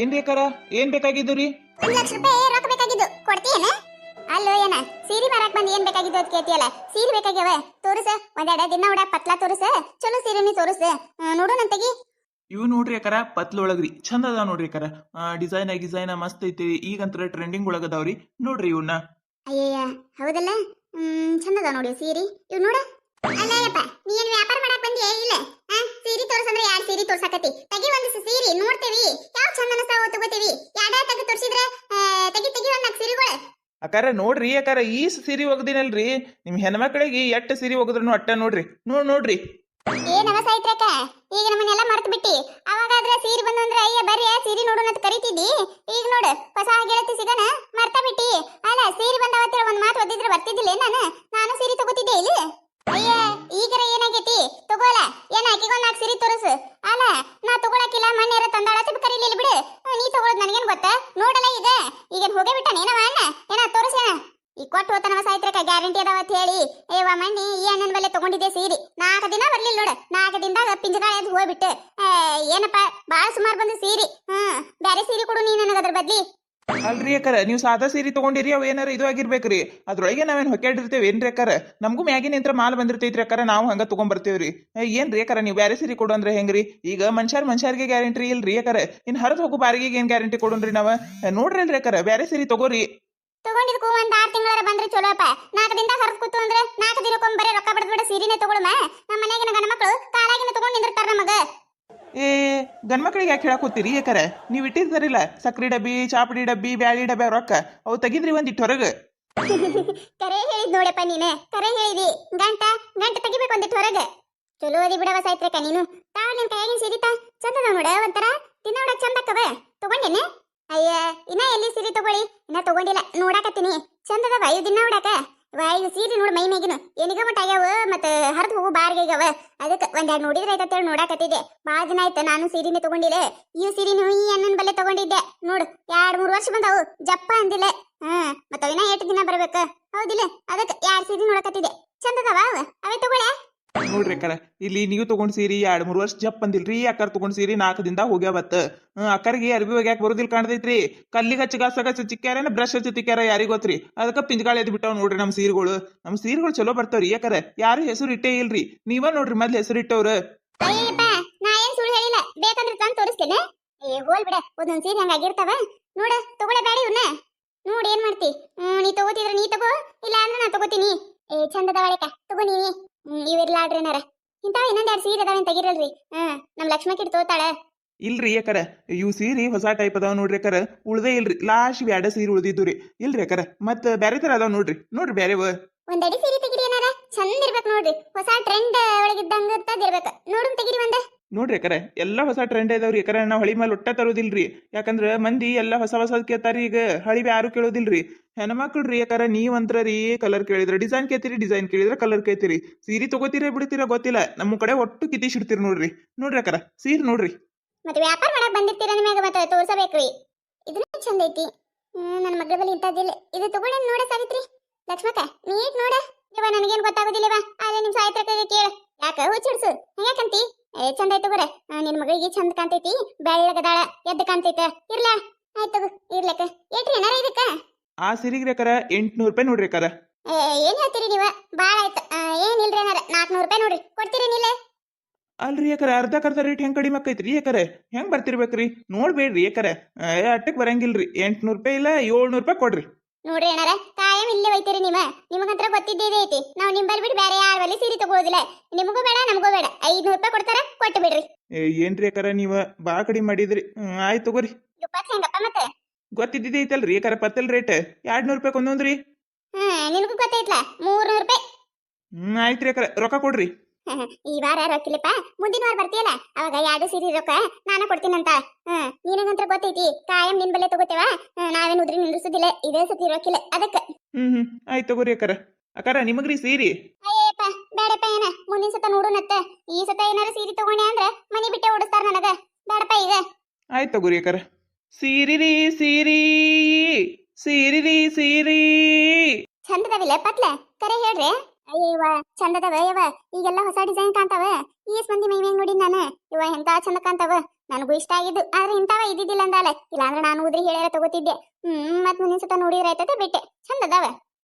ಏನ್ರಿ ಅಕ್ಕಾರ ಏನ್ ಬೇಕಾಗಿದ್ದು ರೀ? 1,00,000 ರೂಪಾಯಿ ರೊಕ್ಕ ಬೇಕಾಗಿದ್ದು ಕೊಡ್ತೀಯೇನ? ಅಲ್ಲೋ ಏನ ಸೀರೆ ಮಾರಾಕ್ ಬಂದು ಏನ್ ಬೇಕಾಗಿದ್ದು ಅಂತ ಕೇಳ್ತಿಯಲ್ಲ. ಸೀರೆ ಬೇಕಾಗ್ಯಾವ ತೋರಿಸ, ಒಂದೆರಡು ದಿನ ಉಡಾಕ್ ಪತ್ಲಾ ತೋರಿಸ, ಚಲೋ ಸೀರೆನಿ ತೋರಿಸ, ನೋಡೋಣಂತಗಿ. ಇವು ನೋಡ್ರಿ ಅಕ್ಕಾರ ಪತ್ಲೊಳಗ್ರಿ ಚಂದ ಅದಾವ ನೋಡ್ರಿ ಅಕ್ಕಾರ. ಡಿಸೈನ್ ಮಸ್ತ್ ಐತಿ. ಈಗಂತ್ರ ಟ್ರೆಂಡಿಂಗ್ ಒಳಗದಾವ್ರಿ. ನೋಡ್ರಿ ಇವನ್ನ. ಅಯ್ಯಯ್ಯ ಹೌದಲ್ಲ. ಚಂದ ಅದಾವ ನೋಡಿ ಸೀರೆ ಇವ್ ನೋಡ. ಅಲ್ಲಯ್ಯಪ್ಪ ನೀ ಏನ್ ವ್ಯಾಪಾರ ಮಾಡಕ್ ಬಂದಿ ಇಲ್ಲ? ಸೀರೆ ತೋರ್ಸಂದ್ರೆ ಯಾರು ಸೀರೆ ತೋರ್ಸಾಕತಿ? ತೆಗಿ ಒಂದು ಸೀರೆ ನೋಡ್ತೇವಿ, ಯಾವ ಚಂದ ಅನಸ್ತಾವ ತಗೋತೇವಿ. ಯಾಡ ತೆಗಿ ತೋರ್ಸಿದ್ರೆ ತೆಗಿ ಒಂದ್ 4 ಸೀರೆಗಳು. ಅಕ್ಕಾರ ನೋಡ್ರಿ ಅಕ್ಕಾರ ಈ ಸೀರೆ ಒಗದಿನಲ್ರಿ, ನಿಮ್ ಹೆಣ್ಮಕ್ಳಿಗೆ ಎಟ್ಟು ಸೀರೆ ಒಗದ್ರೂ ಅಟ್ಟ ನೋಡ್ರಿ. ನೋಡ್ರಿ ಏನವ ಸಾಯ್ತ್ರಕ್ಕ, ಈಗ ನಮ್ಮನ್ನೆಲ್ಲ ಮರ್ತು ಬಿಟ್ಟಿ. ಅವಾಗಾದ್ರೆ ಸೀರೆ ಬಂದು ಅಂದ್ರೆ ಅಯ್ಯ ಬರ್ರಿ ಸೀರೆ ನೋಡೋಣ ಅಂತ ಕರಿತಿದ್ದಿ. ಈಗ ನೋಡು ಹೊಸ ಗೆಳತಿ ಸಿಗನ ಮರ್ತ ಬಿಟ್ಟಿ. ಅಲ್ಲ ಸೀರೆ ಬಂದವತ್ತಿರ ಒಂದ್ ಮಾತು ಓದಿದ್ರೆ ಬರ್ತಿದ್ದಿಲ್ಲ ನಾನು ಸೀರೆ ತಗೋತಿದ್ದೆ ಇಲ್ಲಿ. ಅಯ್ಯ ಈಗರ ಏನಾಗೈತಿ ತಗೋಲ, ಏನ ಆಕಿಗೊಂದ್ 4 ಸೀರೆ ತೋರಿಸು. ಅಲ್ಲ ನಾ ತಗೊಳಕಿಲ್ಲ, ಮಣ್ಣೇರ ತಂದಾಳ ಸಿಬ್ ಕರೀಲಿಲ್ಲ ಬಿಡು. ನೀ ತಗೊಳದ್ ನನಗೇನ್ ಗೊತ್ತಾ? ನೋಡಲ್ಲ ಈಗ ಹೋಗೇ ಬಿಟ್ಟ ಏನವ ಅಣ್ಣ, ಏನ ತೋರಿಸೇನ ಈ ಕೊಟ್ಟು ಹೋತನವ ಸಾಯ್ತ್ರಕ್ಕ. ಗ್ಯಾರಂಟಿ ಅದಾವ ಅಂತ ಹೇಳಿ ಏವ ಮಣ್ಣಿ ಈ ಅಣ್ಣನ ಬಲ್ಲೆ ತಗೊಂಡಿದ್ದೆ ಸೀರೆ. 4 ದಿನ ಬರ್ಲಿಲ್ಲ ನೋಡ, 4 ದಿನದಾಗ ಪಿಂಜಗಾಳ ಎದ್ದು ಹೋಗ್ಬಿಟ್ಟು. ಏನಪ್ಪ ಬಾಳ ಸುಮಾರು ಬಂದು ಸೀರೆ. ಬ್ಯಾರೆ ಸೀರೆ ಕೊಡು ನೀ ನನಗ ಅದ್ರ ಬದ್ಲಿ. ಅಲ್ರಿ ಅಕ್ಕಾರ ನೀವು ಸಾದಾ ಸೀರೆ ತಗೊಂಡಿರಿ, ಅವ್ ಏನಾರ ಇದು ಆಗಿರ್ಬೇಕ್ರಿ. ಅದ್ರೊಳಗೆ ನಾವೇನ್ ಹೊಕ್ಕಾಡಿರ್ತೇವೆ ಏನ್ರಿ ಅಕ್ಕಾರ? ನಮಗೂ ಮ್ಯಾಗಿನ ನಿಂತ್ರ ಮಾಲ್ ಬಂದಿರ್ತೈತ್ರಿ ಅಕ್ಕಾರ, ನಾವು ಹಂಗ ತಗೊಂಡ್ಬರ್ತೇವ್ರಿ. ಏನ್ರಿ ಅಕ್ಕಾರ ನೀವು ಬ್ಯಾರೆ ಸೀರೆ ಕೊಡು ಅಂದ್ರೆ ಹೆಂಗ್ರಿ? ಈಗ ಮನುಷ್ಯರ್ಗೆ ಗ್ಯಾರಂಟಿ ಇಲ್ರಿ ಅಕ್ಕಾರ, ಇನ್ ಹರಿದು ಹೋಗು ಬಾರಿಗೆಗೆ ಏನ್ ಗ್ಯಾರಂಟಿ ಕೊಡೋನ್ರಿ ನಾವ? ನೋಡ್ರಿ ಅಲ್ರಿ ಅಕ್ಕಾರ ಬ್ಯಾರೆ ಸೀರೆ ತಗೋರಿ. ತಗೊಂಡಿದ್ಕು ಒಂದ್ 6 ತಿಂಗಳರ ಬಂದ್ರೆ ಚಲೋಪ್ಪ. 4 ದಿನದಾಗ ಹರಿದು ಕೂತು ಅಂದ್ರೆ 4 ದಿನಕ್ಕೊಮ್ಮೆ ಬರೀ ರೊಕ್ಕ ಬಡದ್ ಸೀರೆನೆ ತಗೊಳಮ. ನಮ್ಮ ಮನೆಗಿನ ಗಂಡ ಮಕ್ಕಳು ಕಾಲಾಗಿನ ತಗೊಂಡ್ ನಿಂದಿರ್ತಾರ ನಮಗ. ಏ ಗಂಡ್ಮಕ್ಳಿಗೆ ಯಾಕೆ ಹೇಳಾಕೋತೀರಿ ಯಾಕಾರ? ನೀವು ಇಟ್ಟಿರ್ತಾರಿಲ್ಲ ಸಕ್ರಿ ಡಬ್ಬಿ, ಚಾಪಡಿ ಡಬ್ಬಿ, ಬ್ಯಾಳಿ ಡಬ್ಬಿ ರೊಕ್ಕ, ಅವು ತೆಗಿದ್ರಿ ಒಂದಿಟ್ಟು ಹೊರಗೆ. ಕರೆ ಹೇಳಿದ್ ನೋಡಪ್ಪ ನೀನೆ, ಕರೆ ಹೇಳಿದಿ. ಗಂಟ ತೆಗಿಬೇಕು ಒಂದಿಟ್ಟು ಹೊರಗೆ. ಚಲೋ ಓದಿ ಬಿಡವ ಸಾಯ್ತ್ರಕ್ಕ ನೀನು. ನಿನ್ ಕೈಯಾಗಿನ ಸೀರಿತಾ ಚಂದದ ನೋಡ, ಒಂಥರ ತಿನ್ನ ನೋಡಕ್ ಚಂದಕ್ಕವ. ತಗೊಂಡೇನೆ? ಅಯ್ಯ ಇನ್ನ ಎಲ್ಲಿ ಸೀರೆ ತಗೊಳ್ಳಿ, ಇನ್ನ ತಗೊಂಡಿಲ್ಲ, ನೋಡಾಕತ್ತೀನಿ. ಚಂದದವ ಇವ್ ದಿನ ನೋಡಾಕ. ಇವ್ ಸೀರೆ ನೋಡು ಮೈ ಮೇಗಿನ ಏನಿಗ ಮಟ್ಟ ಆಗ್ಯಾವ, ಮತ್ತ ಹರಿದು ಹೋಗು ಬಾರ್ಗಾಗ್ಯಾವ. ಅದಕ್ಕೆ ಒಂದೆರಡು ನೋಡಿದ್ರೆ ಆಯ್ತಂತೇಳಿ ನೋಡಾಕತ್ತಿದ್ದೆ. ಭಾಳ ದಿನ ಆಯ್ತು ನಾನು ಸೀರೆನೆ ತಗೊಂಡಿಲ್ಲ. ಈ ಸೀರೆನು ಈ ಅಣ್ಣನ ಬಲ್ಲೆ ತಗೊಂಡಿದ್ದೆ ನೋಡು. 2-3 ವರ್ಷ ಬಂದವು, ಜಪ್ಪ ಅಂದಿಲ್ಲ. ಮತ್ತ ಅವಿನ 8 ದಿನ ಬರ್ಬೇಕ ಹೌದಿಲ್ಲ? ಅದಕ್ಕೆ 2 ಸೀರೆ ನೋಡಕತ್ತಿದ್ದೆ. ಚಂದದವ ಅವೇ ತಗೊಳ್ಳೆ. ನೋಡ್ರಿ ಅಕ್ಕಾರ, ಇಲ್ಲಿ ನೀವು ತಗೊಂಡ್ ಸೀರಿ 2-3 ವರ್ಷ ಜಪ್ ಬಂದಿಲ್ರಿ. ಅಕ್ಕಾರ ತಗೊಂಡ್ ಸೀರಿ 4 ದಿನದಾಗ ಹೋಗ್ಯಾವತ್ತ. ಅಕ್ಕರಿಗೆ ಅರ್ಬಿ ಒಗ್ಯಾಕ ಬರೋದಿಲ್ ಕಾಣ್ತೈತ್ರಿ. ಕಲ್ಲಿಗೆ ಹಚ್ಚ ಗಸ ಚಿಕ್ಕ್ಯಾರ, ಬ್ರಷ್ ಹಚ್ಚ ತಿಕ್ಕ್ಯಾರ, ಯಾರಿಗ ಗೊತ್ತ್ರಿ? ಅದಕ್ಕ ಪಿಂಜಗಾಳ ಎದ್ ಬಿಟ್ಟಾವ್ ನೋಡ್ರಿ ನಮ್ಮ ಸೀರೆಗಳು ಚಲೋ ಬರ್ತಾವ್ರಿ ಯಾಕರ. ಯಾರು ಹೆಸರು ಇಟ್ಟೇ ಇಲ್ರಿ, ನೀವ ನೋಡ್ರಿ ಮೊದ್ಲು ಹೆಸರು ಇಟ್ಟವ್ರ. ಅಯ್ಯಪ್ಪ ನಾ ಏನ್ ಸುಳ್ಳು ಹೇಳಿಲ್ಲ, ಬೇಕಂದ್ರೆ ತಂದು ತೋರಿಸ್ತೇನೆ. ಹೋಲ್ ಬಿಡ, ಒಂದೊಂದ್ ಸೀರೆ ಹಂಗಾಗಿರ್ತಾವ. ನೋಡ ತಗೊಳ್ಳೆ ಬ್ಯಾಡಿ ಇವನ್ನ. ನೋಡಿ ಏನ್ ಮಾಡ್ತಿ? ನೀ ತಗೋತಿದ್ರ ನೀ ತಗೋ, ಇಲ್ಲ ಅಂದ್ರೆ ನಾ ತಗೋತೀನಿ. ಚಂದದ ಒಳಕ ತಗೋ ನೀ. ಇವಿರ್ಲಾಡ್ರೇನಾರ ಇಂತಾವ ಇನ್ನೊಂದ್ 2 ಸೀರೆ ಅದಾವೇನ್ ತೆಗಿರಲ್ರಿ? ನಮ್ ಲಕ್ಷ್ಮಕ್ಕಿಡ್ ತೋತಾಳ. ಇಲ್ರಿ ಯಾಕರ ಇವು ಸೀರಿ ಹೊಸ ಟೈಪ್ ಅದಾವ ನೋಡ್ರಿ ಅಕ್ಕಾರ. ಉಳ್ದೇ ಇಲ್ರಿ, ಲಾಸ್ಟ್ 2 ಸೀರೆ ಉಳ್ದಿದ್ದು ರೀ. ಇಲ್ರಿ ಅಕ್ಕಾರ ಮತ್ತ ಬ್ಯಾರೆ ತರ ಅದಾವ ನೋಡ್ರಿ ಬ್ಯಾರೆವ. ಒಂದಡಿ ಸೀರೆ ತೆಗಿರಿ ಏನಾರ ಚಂದ ಇರ್ಬೇಕು ನೋಡ್ರಿ. ಹೊಸ ಟ್ರೆಂಡ್ ಒಳಗಿದ್ದಂಗ ಇರ್ಬೇಕು. ನೋಡುನ್ ತೆಗಿರಿ ಒಂದ. ನೋಡ್ರಿ ಅಕ್ಕಾರ ಎಲ್ಲಾ ಹೊಸ ಟ್ರೆಂಡ್ ಇದಾವ್ರಿ ಅಕ್ಕಾರ. ನಾವು ಹಳಿ ಮೇಲೆ ಒಟ್ಟ ತರೋದಿಲ್ರಿ. ಯಾಕಂದ್ರ ಮಂದಿ ಎಲ್ಲಾ ಹೊಸ ಕೇಳ್ತಾರಿ. ಈಗ ಹಳಿ ಯಾರು ಕೇಳೋದಿಲ್ರಿ. ಹೆಣ್ಮಕ್ಳು ರೀ ಅಕ್ಕಾರ, ನೀವಂತ್ರ ರೀ ಕಲರ್ ಕೇಳಿದ್ರ ಡಿಸೈನ್ ಕೇಳ್ತೀರಿ, ಡಿಸೈನ್ ಕೇಳಿದ್ರ ಕಲರ್ ಕೇಳ್ತೀರಿ. ಸೀರೆ ತಗೋತೀರ ಬಿಡ್ತೀರಾ ಗೊತ್ತಿಲ್ಲ, ನಮ್ಮ ಕಡೆ ಒಟ್ಟು ಕಿತ್ತಿಸಿಡ್ತೀರಿ ನೋಡ್ರಿ ಅಕ್ಕಾರ ಸೀರೆ ನೋಡ್ರಿ. ಮತ್ತೆ ವ್ಯಾಪಾರ ಮಾಡಕ್ ಬಂದಿರ್ತೀರ, ನಿಮಗೆ ಮತ್ತೆ ತೋರ್ಸಬೇಕ್ರಿ. ಇದನ್ನ ಚಂದ ಐತಿ. ನನ್ನ ಮಗಳ ಬಳಿ ಇಂತದಿಲ್ಲ. ಇದು ತಗೊಳ್ಳಿ ನೋಡ ಸಾವಿತ್ರಿ. ಲಕ್ಷ್ಮಕ್ಕ ನೀಟ್ ನೋಡ. ಇವ ನನಗೇನ್ ಗೊತ್ತಾಗೋದಿಲ್ಲವ, ಆದ್ರೆ ನಿಮ್ ಸಾಯಿತ್ರಕ್ಕೆ ಕೇಳ. ಯಾಕ ಹುಚ್ಚಿಡ್ಸು ಯಾಕಂತಿ? ಚಂದ ಐತಿ ತಗೋರ. ನಿನ್ ಮಗಳಿಗೆ ಚಂದ ಕಾಣ್ತೈತಿ, ಬೆಳ್ಳಗದಾಳ, ಎದ್ದು ಕಾಣ್ತೈತ. ಇರ್ಲ ಆಯ್ತು ಇರ್ಲಕ್ಕ. ಏಟ್ರಿ ಏನಾರ ಇದಕ್ಕ? ಆ ಸೀರೆಗ್ರಿ ಅಕ್ಕಾರ 800 ರೂಪಾಯಿ ನೋಡ್ರಿ ಅಕ್ಕಾರ. ಏನ್ ಹೇಳ್ತೀರಿ ನೀವ? ಬಾಳ ಆಯ್ತು. ಏನಿಲ್ರಿ ಏನಾರ 400 ರೂಪಾಯಿ ನೋಡ್ರಿ. ಕೊಡ್ತೀರಿ ನೀಲ? ಅಲ್ರಿ ಯಾಕರ ಅರ್ಧ ರೇಟ್ ಹೆಂಗ್ ಕಡಿಮೆ ಆಕೈತ್ರಿ ಯಾಕರ? ಹೆಂಗ್ ಬರ್ತಿರ್ಬೇಕ್ರಿ? ನೋಡ್ಬೇಡ್ರಿ ಯಾಕರ, ಅಟ್ಟಕ್ ಬರಂಗಿಲ್ರಿ. 800 ರೂಪಾಯಿ ಇಲ್ಲ 700 ರೂಪಾಯಿ ಕೊಡ್ರಿ. ನೋಡ್ರಿ ಏನಾರ ಕಾಯಂ ಇಲ್ಲೇ ಒಯ್ತೀರಿ ನಿಮಗಂತ್ರ ಗೊತ್ತಿದ್ದೇ ಐತಿ. ನಾವು ನಿಂಬಲ್ ಬಿಟ್ಟು ಬೇರೆ ಯಾರ ಬಲ್ಲಿ ಸೀರೆ ತಗೋದಿಲ್ಲ. ನಿಮಗೂ ಬೇಡ ನಮಗೂ ಬೇಡ. 500 ರೂಪಾಯಿ ಕೊಡ್ತಾರ, ಕೊಟ್ಟು ಬಿಡ್ರಿ. ಏನ್ರಿ ಯಾಕರ ನೀವ ಬಾ ಕಡಿಮೆ ಮಾಡಿದ್ರಿ. ಆಯ್ತು ತಗೋರಿ. ಹೆಂಗಪ್ಪ ಮತ್ತೆ ಗೊತ್ತಿದ್ದಿದ್ದೆ ಐತಲ್ರಿ ಯಾಕರ ಪತ್ತಲ್ ರೇಟ್ 200 ರೂಪಾಯಿ ಒಂದೊಂದ್ರಿ. ನಿನಗೂ ಗೊತ್ತೈತ್ಲ 300 ರೂಪಾಯಿ. ಆಯ್ತ್ರಿ ಯಾಕರ ರೊಕ್ಕ ಕೊಡ್ರಿ. ಈ ವಾರ ರೊಕ್ಕಿಲ್ಲಪ್ಪ, ಮುಂದಿನ ವಾರ ಬರ್ತೀಯಲ್ಲ ಅವಾಗ 2 ಸೀರೆ ರೊಕ್ಕ ನಾನು ಕೊಡ್ತೀನಂತ. ನಿನಗಂತ್ರ ಗೊತ್ತೈತಿ ಕಾಯಂ ನಿನ್ ಬಲ್ಲೆ ತಗೋತೇವ. ನಾವೇನು ಉದ್ರಿ ನಿಂದ್ರಿಸುದಿಲ್ಲ, ಇದೇ ಸತಿ ರೊಕ್ಕಿಲ್ಲ ಅದಕ್ಕೆ. ಆಯ್ತು ತಗೋರಿ ಅಕ್ಕಾರ. ಅಕ್ಕಾರ ನಿಮಗ್ರಿ ಸೀರಿ? ಅಯ್ಯಪ್ಪ ಬೇಡಪ್ಪ, ಏನ ಮುಂದಿನ ಸತ ನೋಡುನತ್ತ. ಈ ಸತ ಏನಾರ ಸೀರೆ ತಗೊಂಡೆ ಅಂದ್ರ ಮನಿ ಬಿಟ್ಟೆ ಓಡಿಸ್ತಾರ ನನಗ. ಬೇಡಪ್ಪ ಈಗ. ಆಯ್ತು ತಗೋರಿ ಅಕ್ಕಾರ. ಸೀರಿರಿ ಸೀರಿ ಚಂದದವಿಲ್ಲ ಪತ್ಲೆ ಕರೆ ಹೇಳ್ರಿ. ಅಯ್ಯವ್ವ ಚಂದದವ ಯವ್ವ. ಈಗೆಲ್ಲ ಹೊಸ ಡಿಸೈನ್ ಕಾಣ್ತಾವ. ಈಸ್ ಮಂದಿ ಮೈ ಮ್ಯಾಗ ನೋಡಿ ನಾನು. ಇವ ಎಂತ ಚಂದ ಕಾಣ್ತಾವ. ನನಗೂ ಇಷ್ಟ ಆಗಿದ್ದು ಆದ್ರೆ ಇಂಥವ ಇದ್ದಿದ್ದಿಲ್ಲ ಅಂದಲ್ಲ ಇಲ್ಲಾಂದ್ರೆ ನಾನು ಉದ್ರಿ ಹೇಳ್ಯಾರ ತಗೋತಿದ್ದೆ ಮತ್ ಮುಂದಿನ ಸತ ನೋಡಿದ್ರೆ ಆಯ್ತದೆ ಬಿಟ್ಟೆ ಚಂದ ಅದಾವ